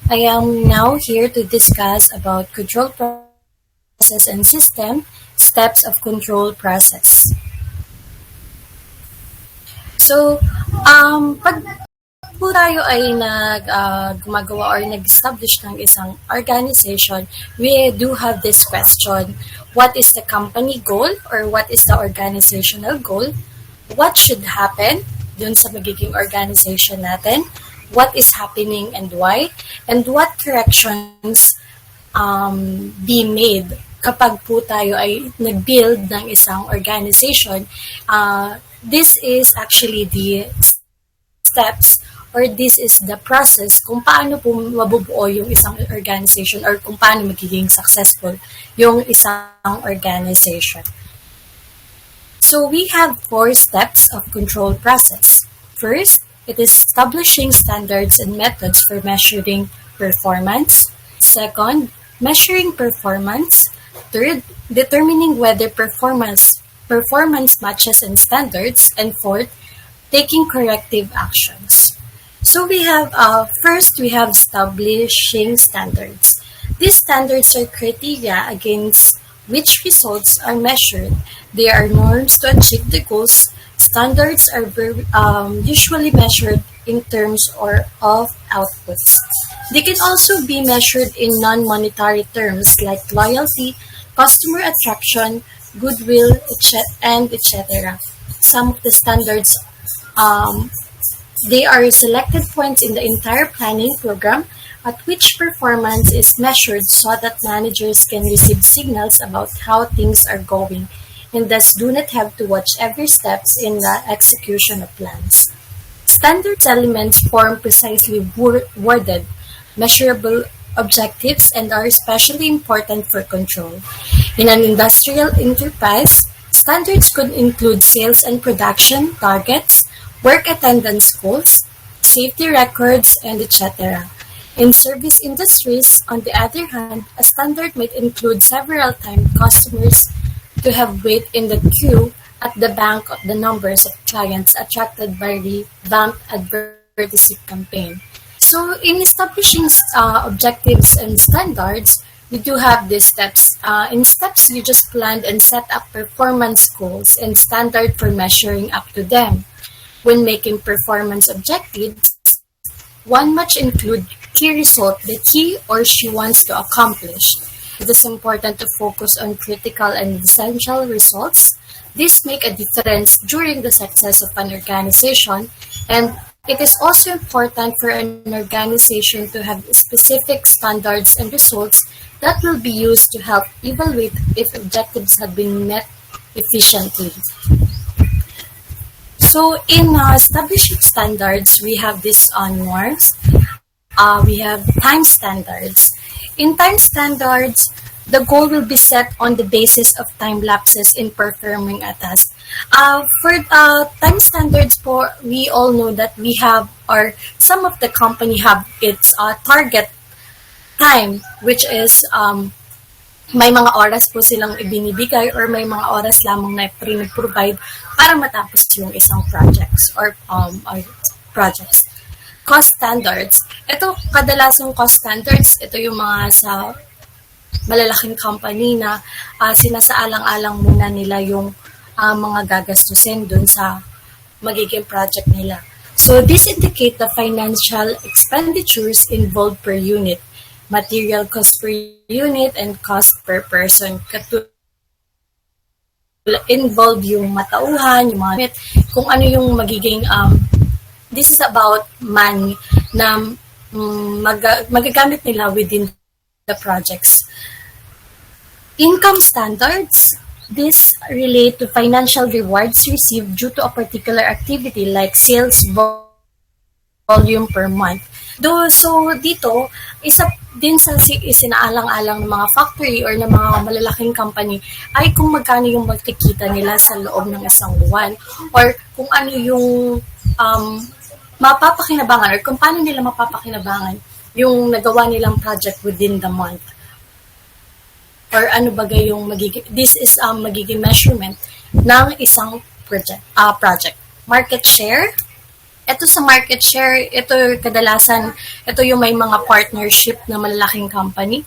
I am now here to discuss about control process and system, steps of control process. So, pag po tayo ay gumagawa or nag-establish ng isang organization, we do have this question: what is the company goal or what is the organizational goal? What should happen dun sa magiging organization natin? What is happening and why? And what corrections be made kapag po tayo ay nag-build ng isang organization? This is actually the steps or this is the process kung paano po mabubuo yung isang organization or kung paano magiging successful yung isang organization. So we have 4 steps of control process. First, it is establishing standards and methods for measuring performance. Second, measuring performance. Third, determining whether performance matches and standards. And fourth, taking corrective actions. So we have, first we have establishing standards. These standards are criteria against which results are measured. They are norms to achieve the goals. Standards are usually measured in terms of outputs. They can also be measured in non-monetary terms like loyalty, customer attraction, goodwill, and etc. Some of the standards, they are selected points in the entire planning program at which performance is measured so that managers can receive signals about how things are going and thus do not have to watch every steps in the execution of plans. Standards elements form precisely worded, measurable objectives and are especially important for control. In an industrial enterprise, standards could include sales and production targets, work attendance goals, safety records, and etc. In service industries, on the other hand, a standard might include several times customers to have wait in the queue at the bank of the numbers of clients attracted by revamped advertising campaign. So in establishing objectives and standards, we do have these steps. In steps, you just plan and set up performance goals and standard for measuring up to them. When making performance objectives, one must include key result that he or she wants to accomplish. It is important to focus on critical and essential results. This make a difference during the success of an organization, and it is also important for an organization to have specific standards and results that will be used to help evaluate if objectives have been met efficiently. So in establishing standards, we have these norms. We have time standards. In time standards, the goal will be set on the basis of time lapses in performing a task. For time standards po, we all know that we have, or some of the company have its target time, which is may mga oras po silang ibinibigay or may mga oras lamang na provide para matapos yung isang projects or projects. Cost standards. Ito, kadalasang cost standards, ito yung mga sa malalaking company na sinasaalang-alang muna nila yung mga gagastusin dun sa magiging project nila. So, this indicate the financial expenditures involved per unit, material cost per unit, and cost per person. Involve yung matauhan, yung mga kung ano yung magiging, this is about money na magagamit nila within the projects. Income standards. This relate to financial rewards received due to a particular activity like sales volume per month. So dito, isa din sa isinaalang-alang ng mga factory or ng mga malalaking company ay kung magkano yung magkikita nila sa loob ng isang buwan or kung ano yung mapapakinabangan or kung paano nila mapapakinabangan yung nagawa nilang project within the month. Or ano bagay yung magiging, this is magiging measurement ng isang project. Market share, Ito sa market share, ito kadalasan, ito yung may mga partnership na malalaking company.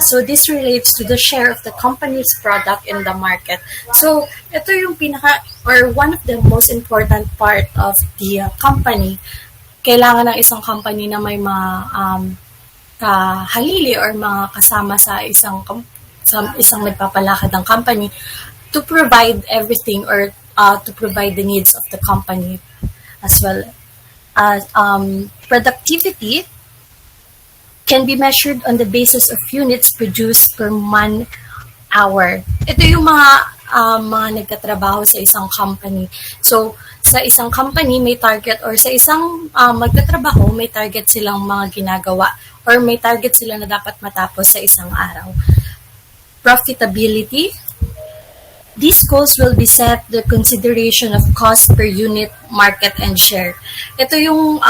So this relates to the share of the company's product in the market. So ito yung pinaka or one of the most important part of the company. Kailangan ng isang company na may mga kahalili or mga kasama sa isang nagpapalakad ng company to provide everything or to provide the needs of the company as well as productivity can be measured on the basis of units produced per man hour. Ito yung mga nagtatrabaho sa isang company. So, sa isang company, may target or sa isang magtatrabaho, may target silang mga ginagawa or may target sila na dapat matapos sa isang araw. Profitability. These goals will be set the consideration of cost per unit, market, and share. Ito yung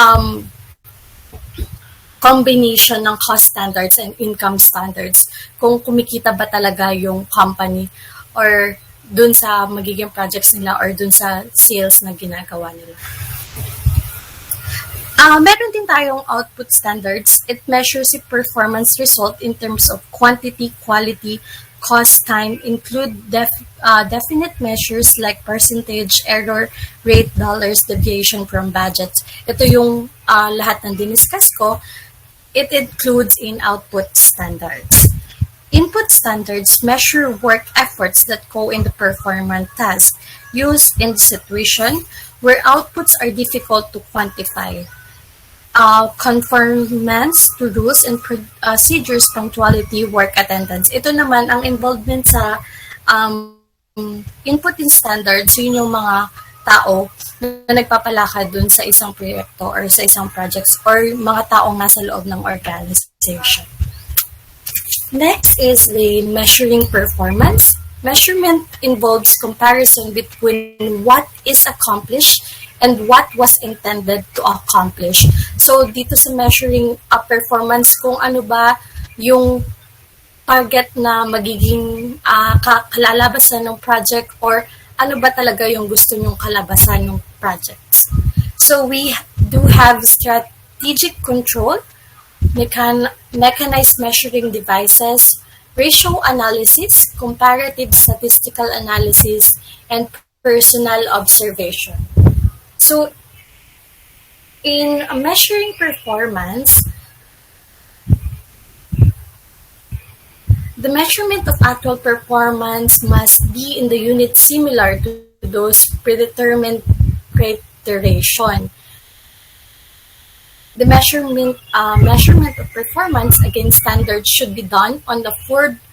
combination ng cost standards and income standards. Kung kumikita ba talaga yung company or dun sa magiging projects nila or dun sa sales na ginagawa nila. Meron din tayong output standards. It measures the performance result in terms of quantity, quality, cost, time, include definite measures like percentage, error, rate, dollars, deviation from budgets. Ito yung lahat ng diniscuss ko. It includes in output standards. Input standards measure work efforts that go in the performance task used in the situation where outputs are difficult to quantify. Conformance to rules and procedures, punctuality, work attendance. Ito naman, ang involvement sa input in standards, yun yung mga tao na nagpapalakad dun sa isang proyekto or sa isang projects or mga taong nasa loob ng organization. Next is the measuring performance. Measurement involves comparison between what is accomplished and what was intended to accomplish. So, dito sa measuring performance, kung ano ba yung target na magiging kalalabasan ng project or ano ba talaga yung gusto nyong kalabasan ng projects. So, we do have strategic control, mechanized measuring devices, ratio analysis, comparative statistical analysis, and personal observation. So, in measuring performance, the measurement of actual performance must be in the unit similar to those predetermined criteria. The measurement of performance against standards should be done on the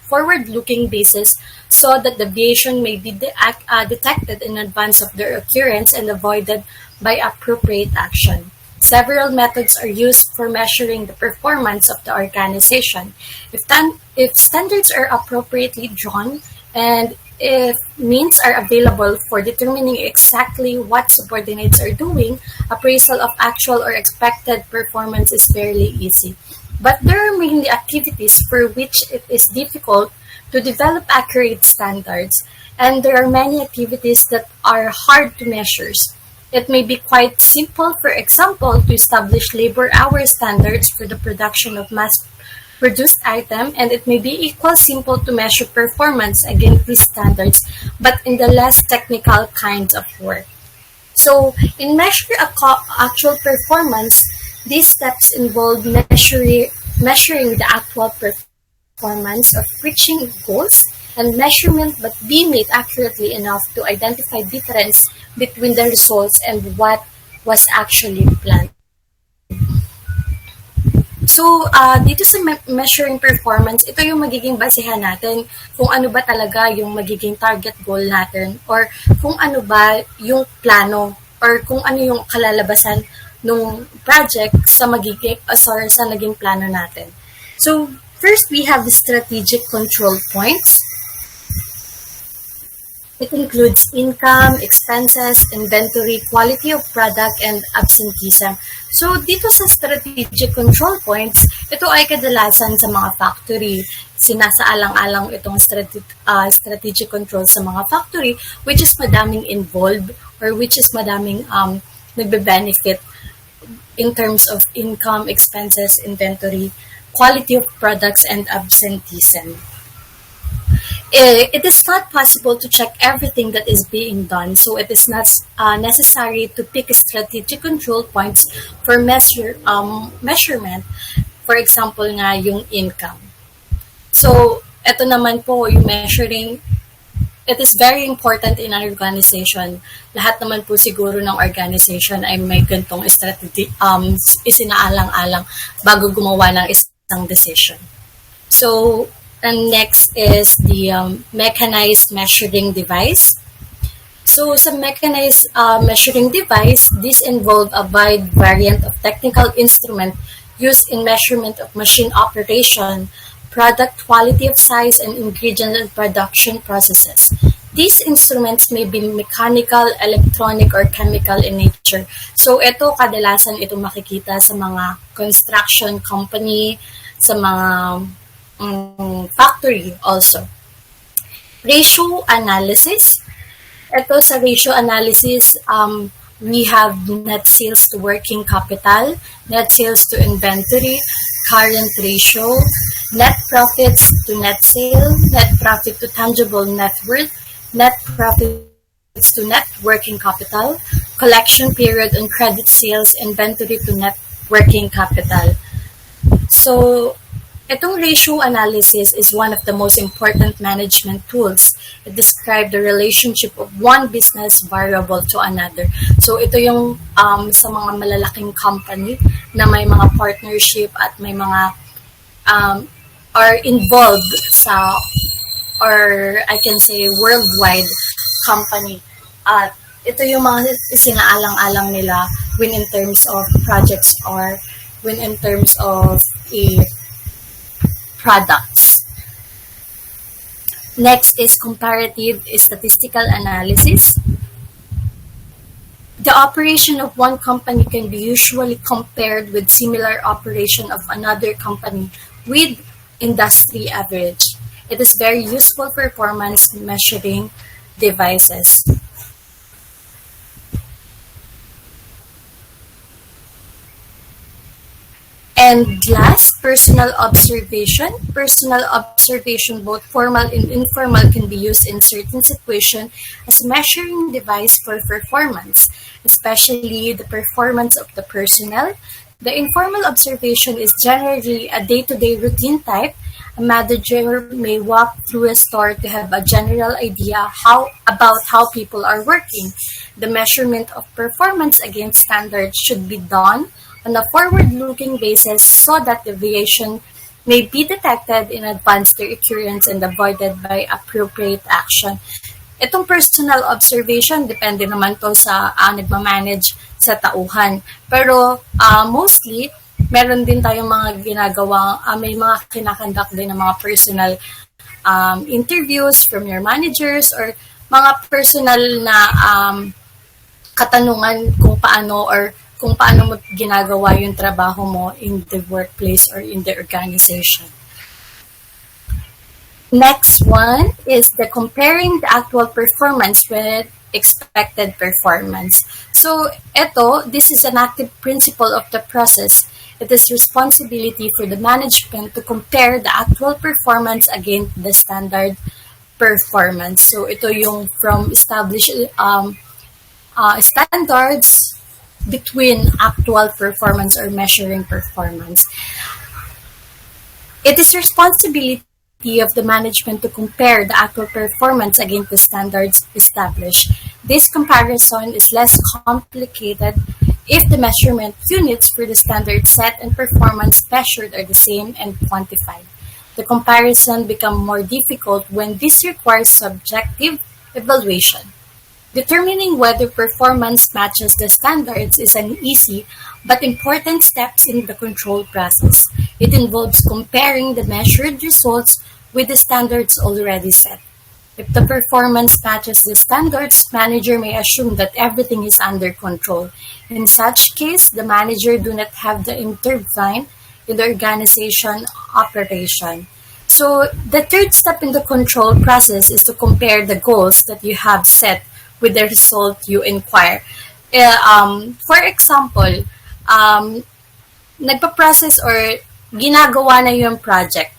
forward-looking basis so that deviation may be detected in advance of their occurrence and avoided by appropriate action. Several methods are used for measuring the performance of the organization. If standards are appropriately drawn and if means are available for determining exactly what subordinates are doing, appraisal of actual or expected performance is fairly easy. But there are mainly activities for which it is difficult to develop accurate standards, and there are many activities that are hard to measure. It may be quite simple, for example, to establish labor hour standards for the production of mass-produced item, and it may be equally simple to measure performance against these standards, but in the less technical kinds of work. So, in measuring actual performance, these steps involve measuring the actual performance of reaching goals, and measurement must be made accurately enough to identify difference between the results and what was actually planned. So, dito sa measuring performance, ito yung magiging basehan natin kung ano ba talaga yung magiging target goal natin or kung ano ba yung plano or kung ano yung kalalabasan ng project sa sa naging plano natin. So, first, we have the strategic control points. It includes income, expenses, inventory, quality of product, and absenteeism. So, dito sa strategic control points, ito ay kadalasan sa mga factory. Sinasaalang-alang itong strategic control sa mga factory, which is madaming involved or which is madaming nagbe-benefit in terms of income, expenses, inventory, quality of products, and absenteeism. It is not possible to check everything that is being done, so it is not necessary to pick strategic control points for measurement. For example nga, yung income. So, ito naman po, yung measuring, it is very important in an organization. Lahat naman po siguro ng organization ay may gantong strategy, isinaalang-alang bago gumawa ng isang decision. So, and next is the mechanized measuring device. So, sa mechanized measuring device, this involve a wide variant of technical instrument used in measurement of machine operation, product quality of size, and ingredient and production processes. These instruments may be mechanical, electronic, or chemical in nature. So, ito kadalasan ito makikita sa mga construction company, sa mga factory also. Ratio analysis. Ito sa ratio analysis, we have net sales to working capital, net sales to inventory, current ratio, net profits to net sale, net profit to tangible net worth, net profits to net working capital, collection period on credit sales, inventory to net working capital. So, itong ratio analysis is one of the most important management tools. It describes the relationship of one business variable to another. So ito yung sa mga malalaking company na may mga partnership at may mga are involved sa, or I can say worldwide company. At ito yung mga isinaalang-alang nila when in terms of projects or when in terms of products. Next is comparative statistical analysis. The operation of one company can be usually compared with similar operation of another company with industry average. It is very useful performance measuring devices. And last, personal observation. Personal observation, both formal and informal, can be used in certain situations as a measuring device for performance, especially the performance of the personnel. The informal observation is generally a day-to-day routine type. A manager may walk through a store to have a general idea about how people are working. The measurement of performance against standards should be done on a forward-looking basis so that deviation may be detected in advance their occurrence and avoided by appropriate action. Itong personal observation, depende naman to sa nagmamanage sa tauhan. Pero mostly, meron din tayong mga ginagawa, may mga kinakandak din ng mga personal interviews from your managers or mga personal na katanungan kung paano mo ginagawa yung trabaho mo in the workplace or in the organization. Next one is the comparing the actual performance with expected performance. So, this is an active principle of the process. It is responsibility for the management to compare the actual performance against the standard performance. So, ito yung from established standards between actual performance or measuring performance. It is responsibility of the management to compare the actual performance against the standards established. This comparison is less complicated if the measurement units for the standard set and performance measured are the same and quantified. The comparison becomes more difficult when this requires subjective evaluation. Determining whether performance matches the standards is an easy but important step in the control process. It involves comparing the measured results with the standards already set. If the performance matches the standards, manager may assume that everything is under control. In such case, the manager do not have to intervene in the organization operation. So the third step in the control process is to compare the goals that you have set with the result you inquire. For example, um, nagpa-process or ginagawa na yung project,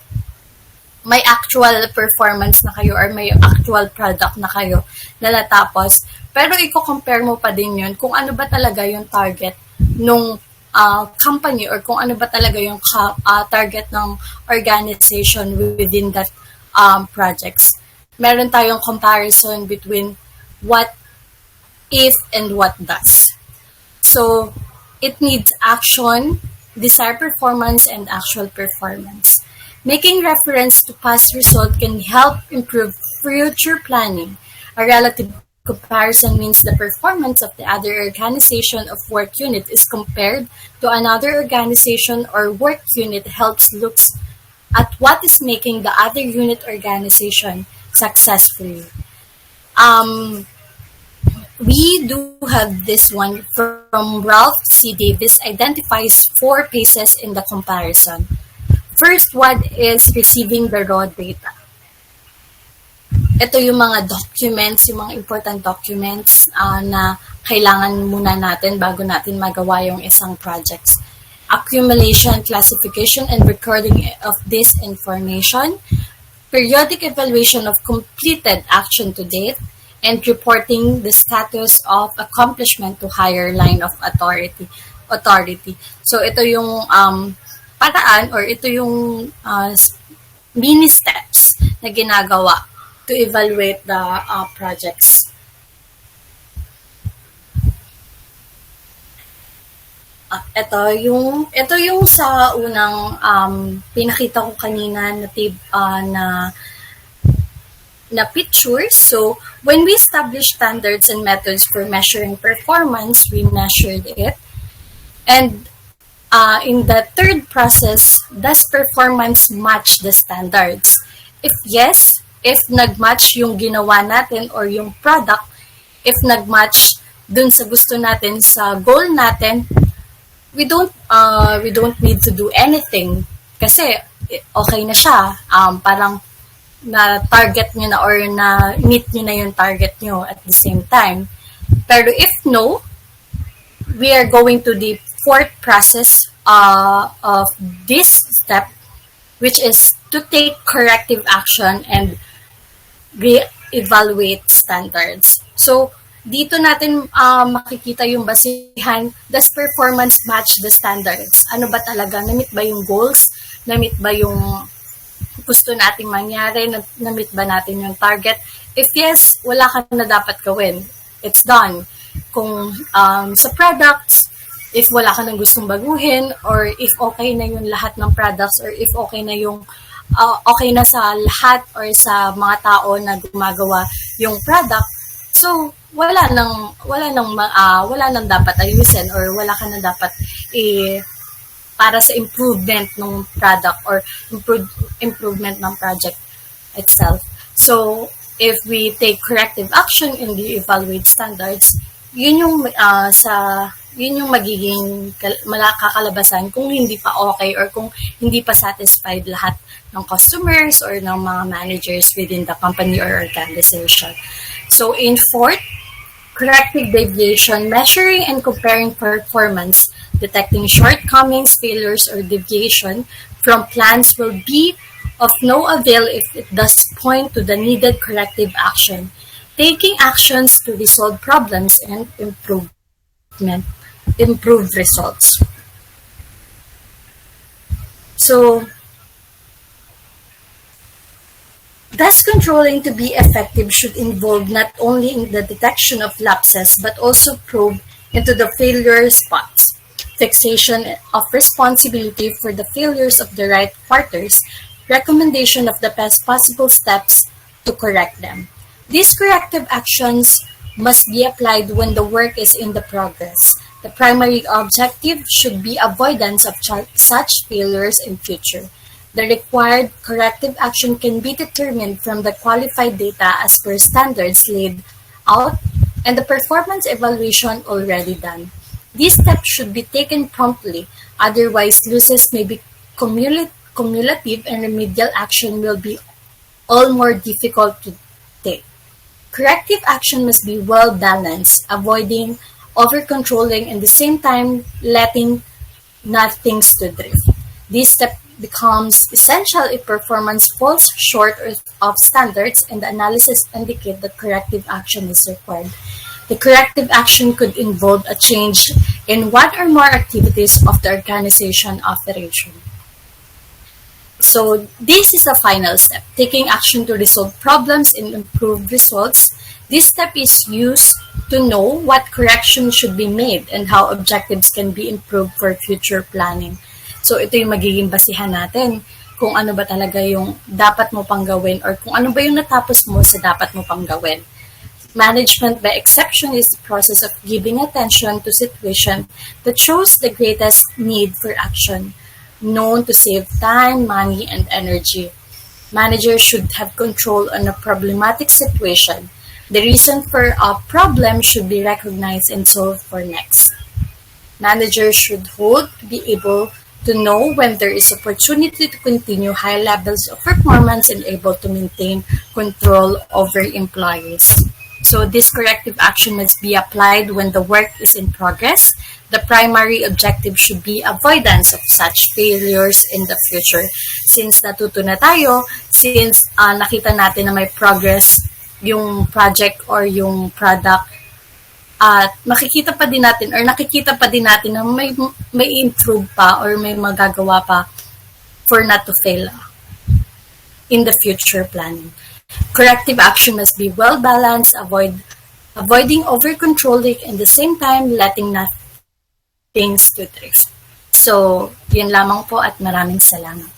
may actual performance na kayo or may actual product na kayo na natapos. Pero i-compare mo pa din yun kung ano ba talaga yung target nung company or kung ano ba talaga yung target ng organization within that projects. Meron tayong comparison between what if and what does. So, it needs action, desired performance, and actual performance. Making reference to past result can help improve future planning. A relative comparison means the performance of the other organization of work unit is compared to another organization or work unit helps looks at what is making the other unit organization successfully. Um, we do have this one from Ralph C. Davis identifies four phases in the comparison. First one is receiving the raw data. Ito yung mga documents, yung mga important documents na kailangan muna natin bago natin magawa yung isang projects. Accumulation, classification, and recording of this information. Periodic evaluation of completed action to date, and reporting the status of accomplishment to higher line of authority. So ito yung paraan or ito yung mini steps na ginagawa to evaluate the projects. Ito yung sa unang pinakita ko kanina na pictures. So, when we establish standards and methods for measuring performance, we measured it. And in the third process, does performance match the standards? If yes, if nag-match yung ginawa natin or yung product, if nag-match dun sa gusto natin, sa goal natin, we don't need to do anything kasi okay na siya. Parang na target nyo na or na meet nyo na yung target nyo at the same time. Pero if no, we are going to the fourth process of this step, which is to take corrective action and re-evaluate standards. So, dito natin makikita yung basihan, does performance match the standards? Ano ba talaga? Na-meet ba yung goals? Na-meet ba yung gusto nating mangyari? Na-meet ba natin yung target? If yes, wala ka na dapat gawin. It's done. Kung sa products, if wala ka nang gustong baguhin, or if okay na yung lahat ng products, or if okay na yung okay na sa lahat or sa mga tao na gumagawa yung product, so wala nang dapat ayusin or wala ka na dapat para sa improvement ng product or improvement ng project itself. So if we take corrective action and evaluate standards, yun yung magiging kakalabasan kung hindi pa okay or kung hindi pa satisfied lahat ng customers or ng mga managers within the company or organization. So in fourth, corrective deviation, measuring and comparing performance, detecting shortcomings, failures, or deviation from plans will be of no avail if it does point to the needed corrective action. Taking actions to resolve problems and improve results. So, thus controlling to be effective should involve not only in the detection of lapses but also probe into the failure spots, fixation of responsibility for the failures of the right quarters, recommendation of the best possible steps to correct them. These corrective actions must be applied when the work is in the progress. The primary objective should be avoidance of such failures in future. The required corrective action can be determined from the qualified data as per standards laid out and the performance evaluation already done. These steps should be taken promptly, otherwise losses may be cumulative and remedial action will be all more difficult to take. Corrective action must be well balanced, avoiding over-controlling and at the same time letting nothing to drift. This step becomes essential if performance falls short of standards and the analysis indicate that corrective action is required. The corrective action could involve a change in one or more activities of the organization operation. So this is the final step, taking action to resolve problems and improve results. This step is used to know what corrections should be made and how objectives can be improved for future planning. So ito yung magiging basihan natin kung ano ba talaga yung dapat mo pang gawin or kung ano ba yung natapos mo sa dapat mo pang gawin. Management by exception is the process of giving attention to situation that shows the greatest need for action, known to save time, money, and energy. Managers should have control on a problematic situation. The reason for a problem should be recognized and solved for next. Managers should hold to be able to know when there is opportunity to continue high levels of performance and able to maintain control over employees. So this corrective action must be applied when the work is in progress. The primary objective should be avoidance of such failures in the future. Since natuto na tayo, since nakita natin na may progress yung project or yung product, at makikita pa din natin or nakikita pa din natin na may improve pa or may magagawa pa for not to fail in the future planning. Corrective action must be well balanced, avoiding over controlling and at the same time letting nothing to drift. So, yun lamang po at maraming salamat.